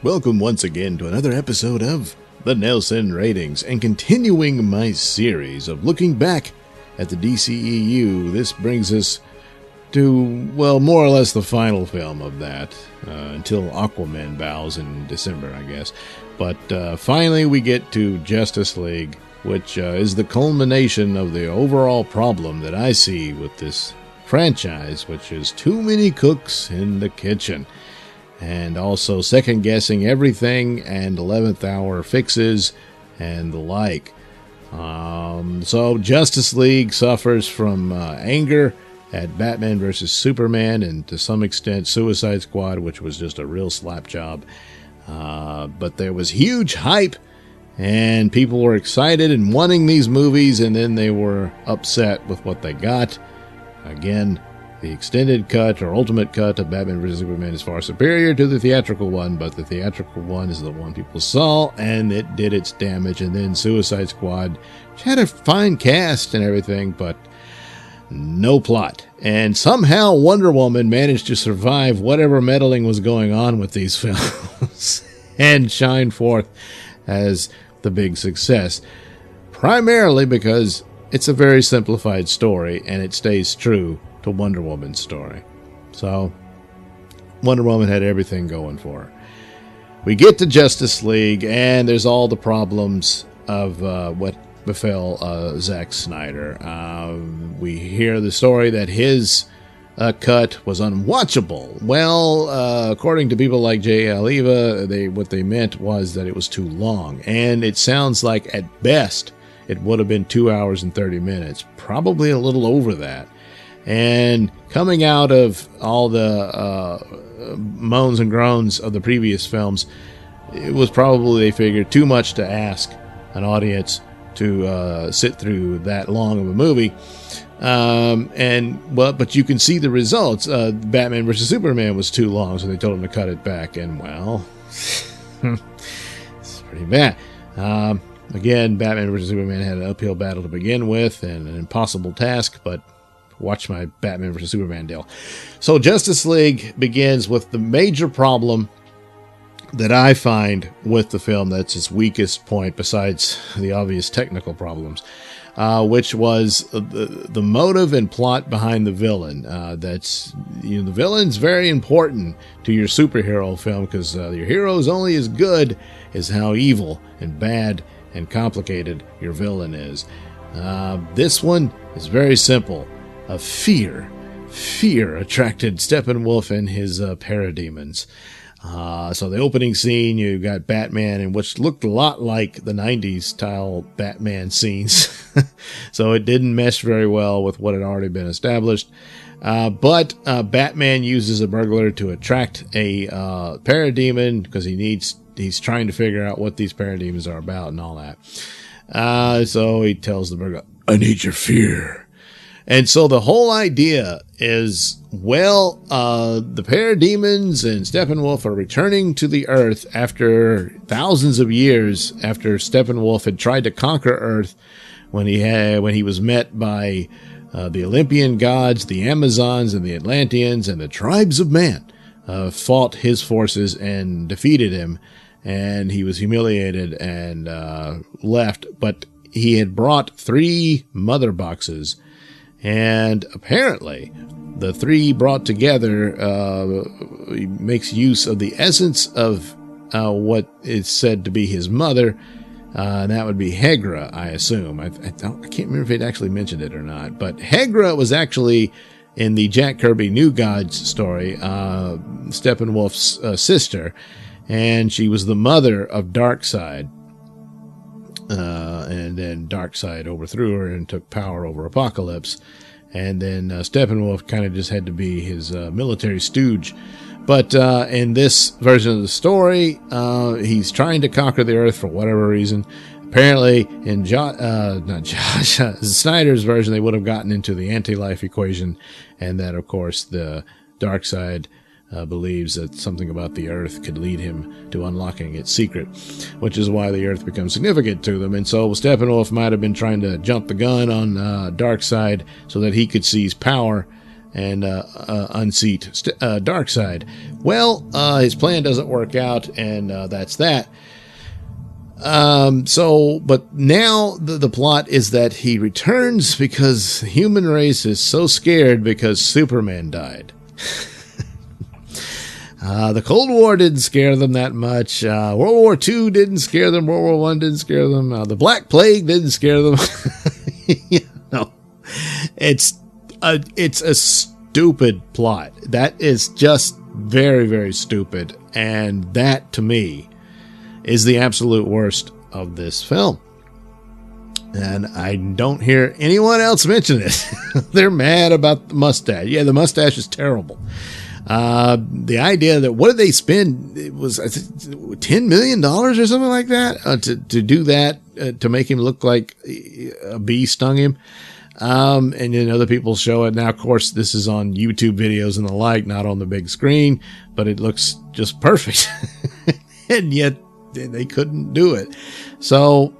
Welcome once again to another episode of the Nailsin Ratings, and continuing my series of looking back at the DCEU. This brings us to, well, more or less the final film of that, until Aquaman bows in December, I guess. But finally we get to Justice League, which is the culmination of the overall problem that I see with this franchise, which is too many cooks in the kitchen. And also second-guessing everything and 11th hour fixes and the like. So Justice League suffers from anger at Batman vs. Superman, and to some extent Suicide Squad, which was just a real slap job. But there was huge hype, and people were excited and wanting these movies, and then they were upset with what they got. Again, the extended cut or ultimate cut of Batman vs. Superman is far superior to the theatrical one, but the theatrical one is the one people saw, and it did its damage. And then Suicide Squad, which had a fine cast and everything, but no plot. And somehow Wonder Woman managed to survive whatever meddling was going on with these films and shine forth as the big success. Primarily because it's a very simplified story, and it stays true to Wonder Woman's story. So Wonder Woman had everything going for her. We get to Justice League, and there's all the problems of what befell Zack Snyder. We hear the story that his cut was unwatchable. Well, according to people like J. Oliva, what they meant was that it was too long, and it sounds like at best it would have been 2 hours and 30 minutes, probably a little over that. And coming out of all the moans and groans of the previous films, it was probably, they figured, too much to ask an audience to sit through that long of a movie. But you can see the results. Batman vs. Superman was too long, so they told him to cut it back, and well, it's pretty bad. Again, Batman vs. Superman had an uphill battle to begin with and an impossible task, but watch my Batman vs. Superman deal. So Justice League begins with the major problem that I find with the film that's its weakest point, besides the obvious technical problems, which was the motive and plot behind the villain. The villain's very important to your superhero film, because your hero is only as good as how evil and bad and complicated your villain is. This one is very simple. Fear attracted Steppenwolf and his parademons. So the opening scene, you got Batman, and which looked a lot like the 90s style Batman scenes. So it didn't mesh very well with what had already been established. But Batman uses a burglar to attract a parademon, because he's trying to figure out what these parademons are about and all that. So he tells the burglar, "I need your fear." And so the whole idea is, well, the parademons and Steppenwolf are returning to the Earth after thousands of years after Steppenwolf had tried to conquer Earth when he was met by the Olympian gods, the Amazons, and the Atlanteans, and the tribes of man fought his forces and defeated him, and he was humiliated and left. But he had brought 3 mother boxes, and apparently the 3 brought together makes use of the essence of what is said to be his mother, and that would be Hegra, I assume. I can't remember if it actually mentioned it or not, but Hegra was actually in the Jack Kirby New Gods story, Steppenwolf's sister, and she was the mother of Darkseid. And then Darkseid overthrew her and took power over Apocalypse. And then Steppenwolf kind of just had to be his military stooge. But in this version of the story, he's trying to conquer the Earth for whatever reason. Apparently, in Snyder's version, they would have gotten into the anti-life equation, and that, of course, the Darkseid believes that something about the Earth could lead him to unlocking its secret, which is why the Earth becomes significant to them. And so Steppenwolf might have been trying to jump the gun on Darkseid so that he could seize power and unseat Darkseid. Well, his plan doesn't work out, and that's that. But now the plot is that he returns because the human race is so scared because Superman died. The Cold War didn't scare them that much. World War II didn't scare them. World War I didn't scare them. The Black Plague didn't scare them. It's a stupid plot. That is just very, very stupid. And that, to me, is the absolute worst of this film. And I don't hear anyone else mention it. They're mad about the mustache. Yeah, the mustache is terrible. The idea that, what did they spend? It was, I think, $10 million or something like that to do that, to make him look like a bee stung him. And then other people show it. Now, of course, this is on YouTube videos and the like, not on the big screen, but it looks just perfect. And yet they couldn't do it. So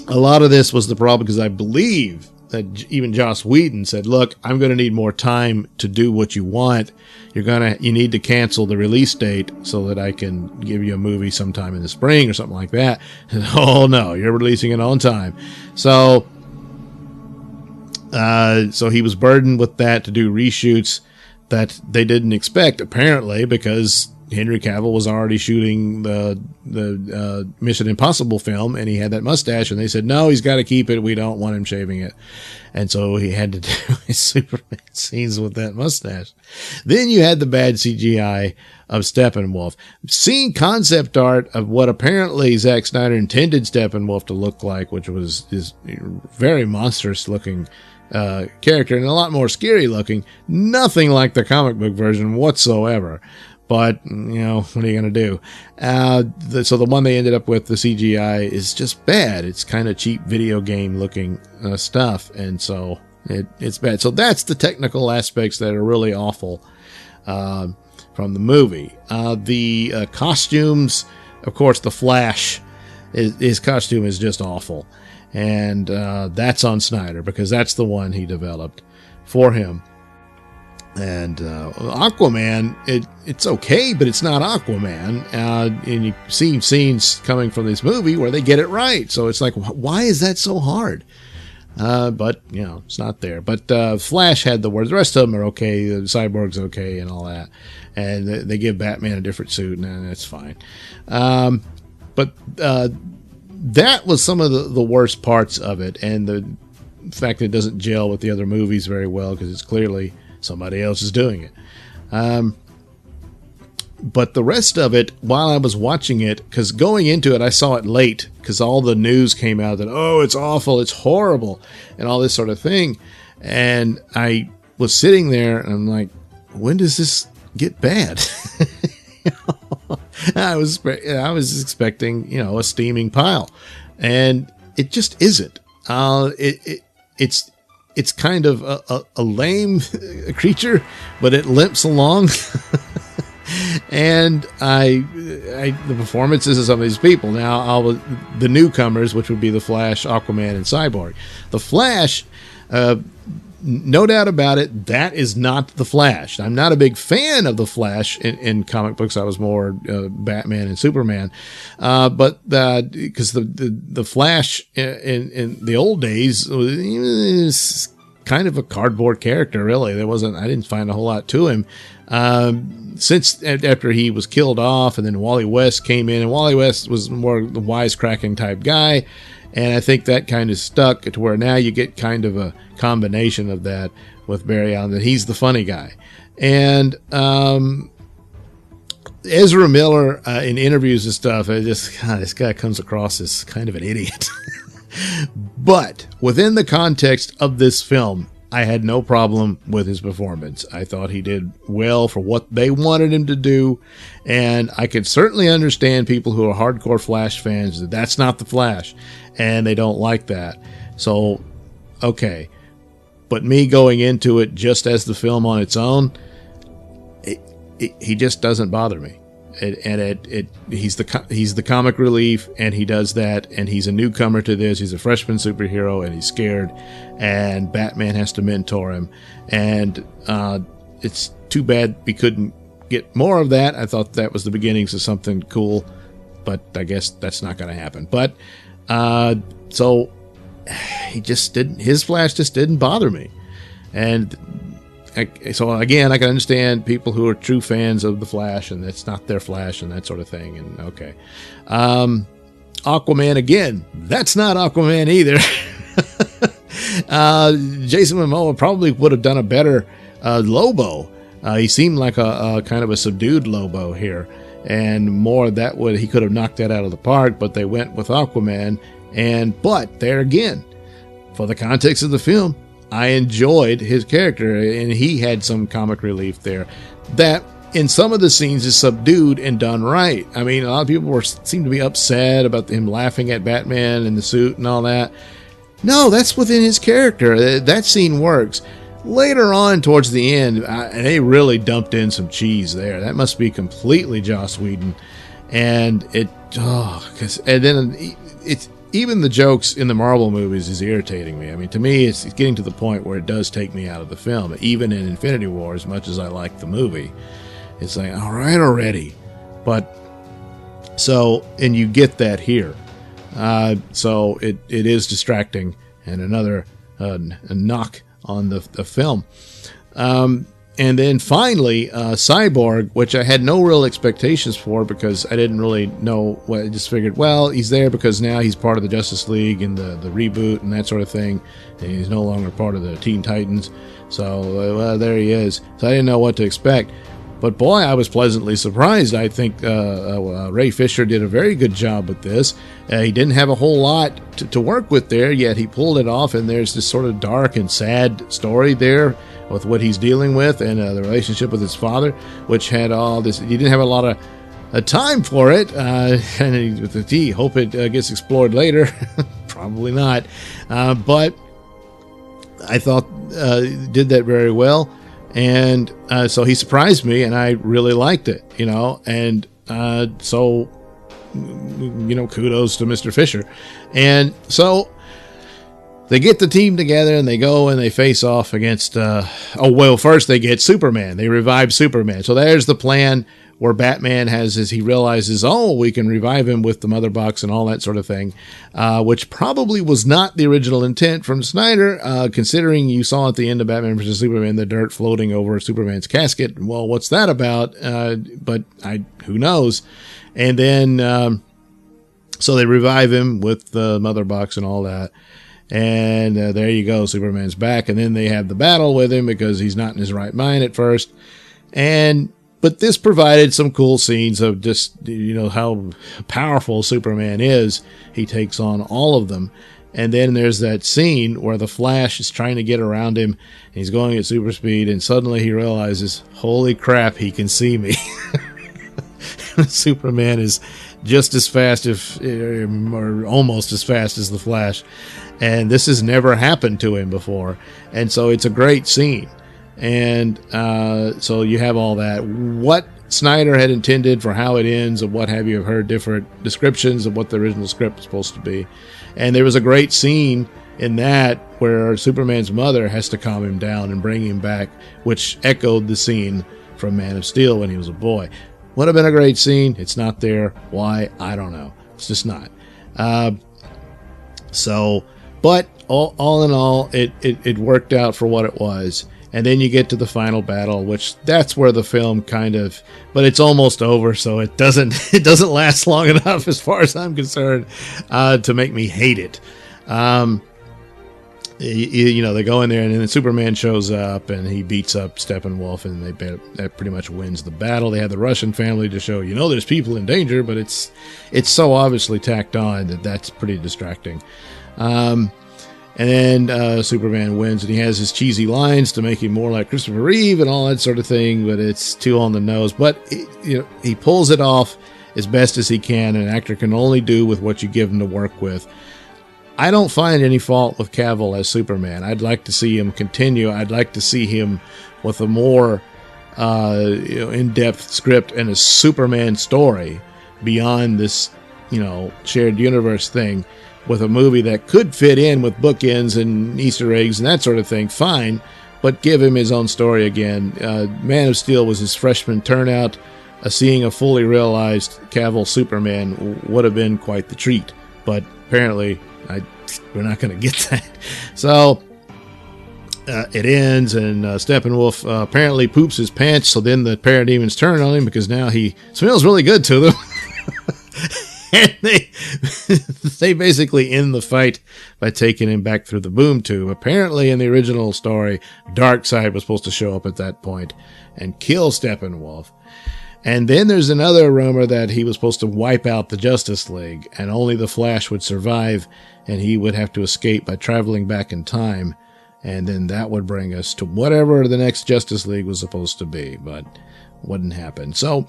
a lot of this was the problem, because I believe that even Joss Whedon said, look, I'm going to need more time to do what you want. You need to cancel the release date so that I can give you a movie sometime in the spring or something like that. And, oh no, you're releasing it on time. So he was burdened with that, to do reshoots that they didn't expect, apparently, because Henry Cavill was already shooting the Mission Impossible film, and he had that mustache, and they said, no, he's got to keep it. We don't want him shaving it. And so he had to do his Superman scenes with that mustache. Then you had the bad CGI of Steppenwolf. Seeing concept art of what apparently Zack Snyder intended Steppenwolf to look like, which was this very monstrous looking character, and a lot more scary looking. Nothing like the comic book version whatsoever. But, what are you going to do? So the one they ended up with, the CGI, is just bad. It's kind of cheap video game looking stuff. And so it's bad. So that's the technical aspects that are really awful from the movie. The costumes, of course, the Flash, his costume is just awful. And that's on Snyder, because that's the one he developed for him. And Aquaman, it's okay, but it's not Aquaman. And you've seen scenes coming from this movie where they get it right. So it's like, why is that so hard? But, it's not there. But Flash had the words. The rest of them are okay. Cyborg's okay and all that. And they give Batman a different suit, and that's fine. But that was some of the worst parts of it. And the fact that it doesn't gel with the other movies very well, because it's clearly somebody else is doing it. But the rest of it, while I was watching it, because going into it, I saw it late, because all the news came out that, oh, it's awful, it's horrible, and all this sort of thing. And I was sitting there, and I'm like, when does this get bad? I was expecting, a steaming pile. And it just isn't. It's kind of a lame creature, but it limps along. And the performances of some of these people. Now, the newcomers, which would be the Flash, Aquaman, and Cyborg. The Flash, no doubt about it, that is not the Flash. I'm not a big fan of the Flash in comic books. I was more Batman and Superman. But because the Flash in the old days was kind of a cardboard character, really. I didn't find a whole lot to him. Since after he was killed off, and then Wally West came in, and Wally West was more the wisecracking type guy. And I think that kind of stuck to where now you get kind of a combination of that with Barry Allen, that he's the funny guy. And Ezra Miller, in interviews and stuff, this guy comes across as kind of an idiot. But within the context of this film, I had no problem with his performance. I thought he did well for what they wanted him to do, and I could certainly understand people who are hardcore Flash fans that that's not the Flash, and they don't like that. So, okay. But me going into it just as the film on its own, he just doesn't bother me. he's the comic relief, and he does that, and he's a newcomer to this. He's a freshman superhero, and he's scared, and Batman has to mentor him, and it's too bad we couldn't get more of that. I thought that was the beginnings of something cool, but I guess that's not going to happen. But so his Flash just didn't bother me, and so again, I can understand people who are true fans of the Flash, and it's not their Flash and that sort of thing. And okay, Aquaman again, that's not Aquaman either. Jason Momoa probably would have done a better Lobo. He seemed like a kind of a subdued Lobo here, and more that he could have knocked that out of the park. But they went with Aquaman, but there again, for the context of the film, I enjoyed his character, and he had some comic relief there that in some of the scenes is subdued and done right. I mean, a lot of people seem to be upset about him laughing at Batman in the suit and all that. No, that's within his character. That scene works. Later on, towards the end, they really dumped in some cheese there. That must be completely Joss Whedon. And it's even the jokes in the Marvel movies is irritating me. I mean, to me, it's getting to the point where it does take me out of the film. Even in Infinity War, as much as I like the movie, it's like, all right already. But and you get that here. So it is distracting, and another a knock on the film. And then finally, Cyborg, which I had no real expectations for because I didn't really know what. I just figured, well, he's there because now he's part of the Justice League and the reboot and that sort of thing. And he's no longer part of the Teen Titans. So, there he is. So I didn't know what to expect. But boy, I was pleasantly surprised. I think Ray Fisher did a very good job with this. He didn't have a whole lot to work with there, yet he pulled it off. And there's this sort of dark and sad story there with what he's dealing with, and the relationship with his father, which had all this. He didn't have a lot of time for it, and with the T, hope it gets explored later. Probably not, but I thought did that very well, and so he surprised me, and I really liked it, and so kudos to Mr. Fisher, and so. They get the team together and they go and they face off against, first they get Superman. They revive Superman. So there's the plan where Batman he realizes, we can revive him with the mother box and all that sort of thing, which probably was not the original intent from Snyder, considering you saw at the end of Batman vs. Superman, the dirt floating over Superman's casket. Well, what's that about? But who knows? And then, so they revive him with the mother box and all that. And there you go, Superman's back, and then they have the battle with him because he's not in his right mind at first. But this provided some cool scenes of just how powerful Superman is. He takes on all of them. And then there's that scene where the Flash is trying to get around him, and he's going at super speed, and suddenly he realizes, holy crap, he can see me. Superman is just as fast, or almost as fast as the Flash. And this has never happened to him before. And so it's a great scene. And so you have all that. What Snyder had intended for how it ends and what have you, have heard different descriptions of what the original script was supposed to be. And there was a great scene in that where Superman's mother has to calm him down and bring him back, which echoed the scene from Man of Steel when he was a boy. Would have been a great scene. It's not there. Why? I don't know. It's just not. But all in all, it worked out for what it was. And then you get to the final battle, which that's where the film but it's almost over, so it doesn't last long enough as far as I'm concerned to make me hate it. They go in there, and then Superman shows up, and he beats up Steppenwolf, and that pretty much wins the battle. They have the Russian family to show, there's people in danger, but it's so obviously tacked on that's pretty distracting. And then Superman wins, and he has his cheesy lines to make him more like Christopher Reeve and all that sort of thing, but it's too on the nose. But he pulls it off as best as he can. An actor can only do with what you give him to work with. I don't find any fault with Cavill as Superman. I'd like to see him continue. I'd like to see him with a more in-depth script and a Superman story beyond this, shared universe thing, with a movie that could fit in with bookends and Easter eggs and that sort of thing, fine, but give him his own story again. Man of Steel was his freshman turnout. Seeing a fully realized Cavill Superman would have been quite the treat, but apparently we're not going to get that. So it ends, and Steppenwolf apparently poops his pants, so then the parademons turn on him because now he smells really good to them. And they basically end the fight by taking him back through the boom tube. Apparently, in the original story, Darkseid was supposed to show up at that point and kill Steppenwolf. And then there's another rumor that he was supposed to wipe out the Justice League, and only the Flash would survive, and he would have to escape by traveling back in time. And then that would bring us to whatever the next Justice League was supposed to be, but wouldn't happen. So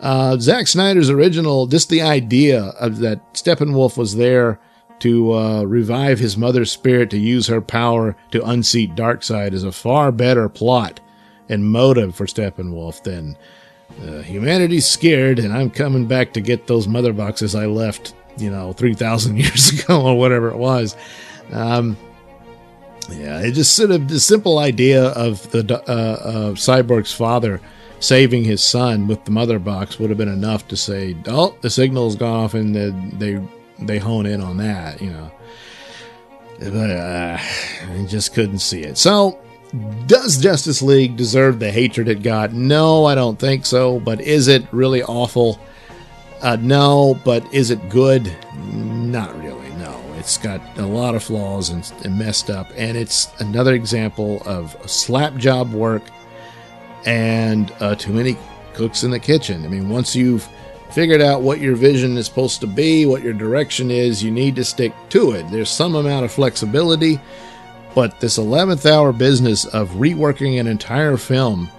Zack Snyder's original, just the idea of that Steppenwolf was there to revive his mother's spirit, to use her power to unseat Darkseid, is a far better plot and motive for Steppenwolf than humanity's scared and I'm coming back to get those mother boxes I left, 3,000 years ago or whatever it was. It just sort of the simple idea of the Cyborg's father saving his son with the mother box would have been enough to say, oh, the signal's gone off, and they hone in on that, But I just couldn't see it. So, does Justice League deserve the hatred it got? No, I don't think so. But is it really awful? No. But is it good? Not really, no. It's got a lot of flaws and messed up. And it's another example of slap job work and too many cooks in the kitchen. I mean, once you've figured out what your vision is supposed to be, what your direction is, you need to stick to it. There's some amount of flexibility, but this 11th hour business of reworking an entire film,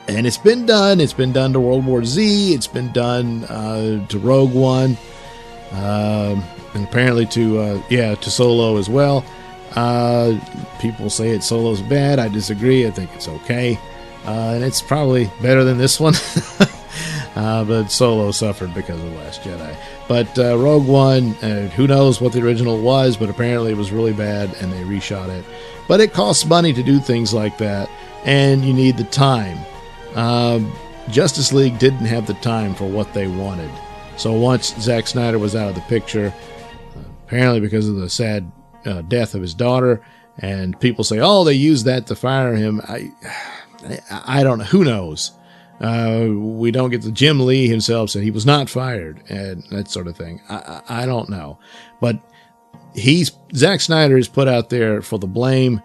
and it's been done to World War Z, it's been done to Rogue One, and apparently to Solo as well. People say Solo's bad. I disagree. I think it's okay. And it's probably better than this one. But Solo suffered because of The Last Jedi. But Rogue One, who knows what the original was, but apparently it was really bad and they reshot it. But it costs money to do things like that, and you need the time. Justice League didn't have the time for what they wanted. So once Zack Snyder was out of the picture, apparently because of the sad death of his daughter, and people say, oh, they used that to fire him. I don't know. Who knows? We don't get the Jim Lee himself said he was not fired and that sort of thing. I don't know. But Zack Snyder is put out there for the blame.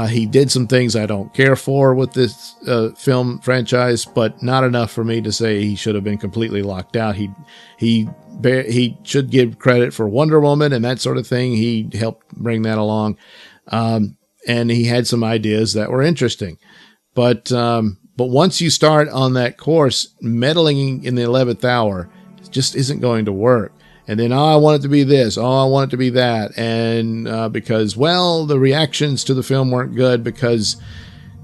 He did some things I don't care for with this film franchise, but not enough for me to say he should have been completely locked out. He should give credit for Wonder Woman and that sort of thing. He helped bring that along. And he had some ideas that were interesting. But once you start on that course, meddling in the 11th hour just isn't going to work. And then, I want it to be this. I want it to be that. And because, the reactions to the film weren't good because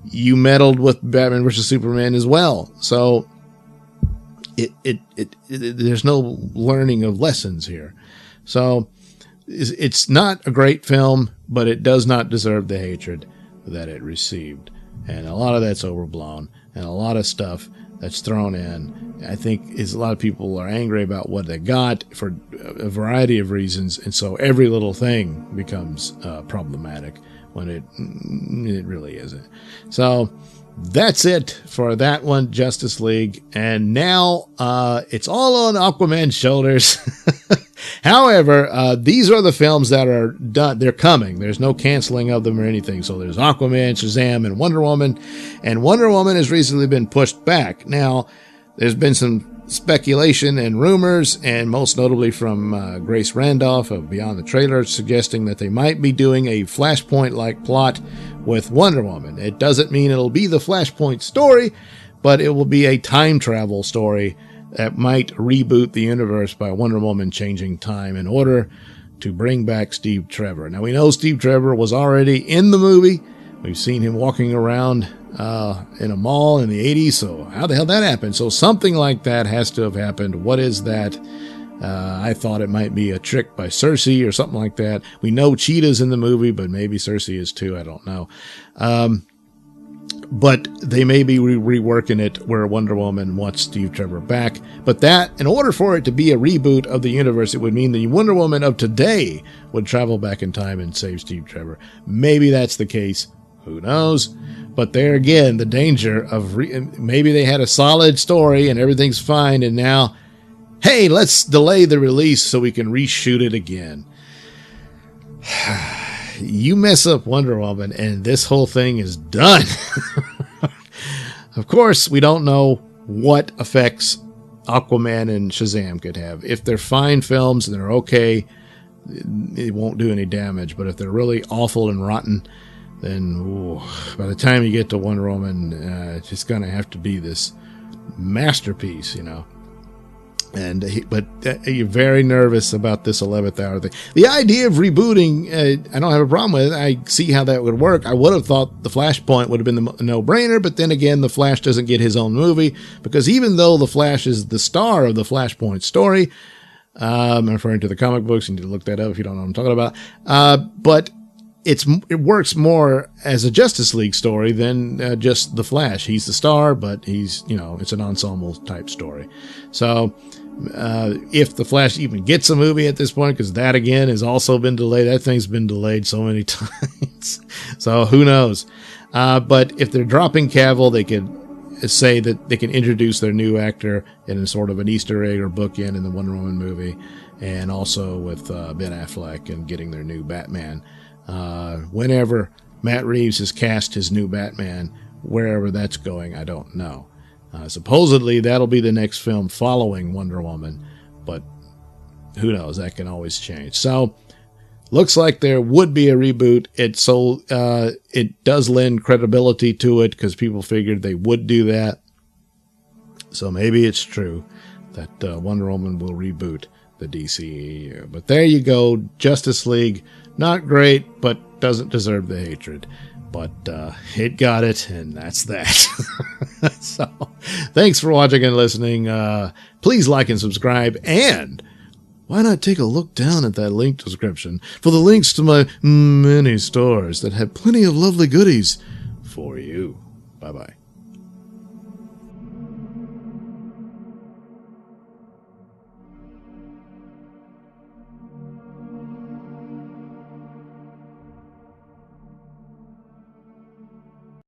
you meddled with Batman vs. Superman as well. So there's no learning of lessons here. So it's not a great film, but it does not deserve the hatred that it received. And a lot of that's overblown, and a lot of stuff that's thrown in, I think, is a lot of people are angry about what they got for a variety of reasons, and so every little thing becomes problematic when it really isn't. So that's it for that one, Justice League, and now it's all on Aquaman's shoulders. However, these are the films that are done. They're coming. There's no canceling of them or anything. So there's Aquaman, Shazam, and Wonder Woman. And Wonder Woman has recently been pushed back. Now, there's been some speculation and rumors, and most notably from Grace Randolph of Beyond the Trailer, suggesting that they might be doing a Flashpoint-like plot with Wonder Woman. It doesn't mean it'll be the Flashpoint story, but it will be a time travel story that might reboot the universe by Wonder Woman changing time in order to bring back Steve Trevor. Now, we know Steve Trevor was already in the movie, We've seen him walking around in a mall in the 80s, so how the hell that happened? So something like that has to have happened. What is that? I thought it might be a trick by Cersei or something like that. We know Cheetah's in the movie, but maybe Cersei is too. I don't know. But they may be reworking it where Wonder Woman wants Steve Trevor back. But that, in order for it to be a reboot of the universe, it would mean the Wonder Woman of today would travel back in time and save Steve Trevor. Maybe that's the case. Who knows? But there again, the danger of maybe they had a solid story and everything's fine, and now, hey, let's delay the release so we can reshoot it again. You mess up Wonder Woman and this whole thing is done. Of course, we don't know what effects Aquaman and Shazam could have. If they're fine films and they're okay, it won't do any damage. But if they're really awful and rotten, then ooh, by the time you get to Wonder Woman, it's just going to have to be this masterpiece, you know. And but you're very nervous about this 11th hour thing. The idea of rebooting, I don't have a problem with it. I see how that would work. I would have thought the Flashpoint would have been the no-brainer, but then again, the Flash doesn't get his own movie, because even though the Flash is the star of the Flashpoint story, I'm referring to the comic books, you need to look that up if you don't know what I'm talking about, but it works more as a Justice League story than just the Flash. He's the star, but he's, you know, it's an ensemble type story. So if the Flash even gets a movie at this point, because that again has also been delayed. That thing's been delayed so many times. So who knows? But if they're dropping Cavill, they could say that they can introduce their new actor in a sort of an Easter egg or bookend in the Wonder Woman movie, and also with Ben Affleck and getting their new Batman. Whenever Matt Reeves has cast his new Batman, wherever that's going, I don't know. Supposedly that'll be the next film following Wonder Woman, but who knows? That can always change. So looks like there would be a reboot. It does lend credibility to it because people figured they would do that. So maybe it's true that Wonder Woman will reboot the DCEU. But there you go. Justice League, not great, but doesn't deserve the hatred. But it got it, and that's that. So thanks for watching and listening. Please like and subscribe, and why not take a look down at that link description for the links to my many stores that have plenty of lovely goodies for you. Bye-bye.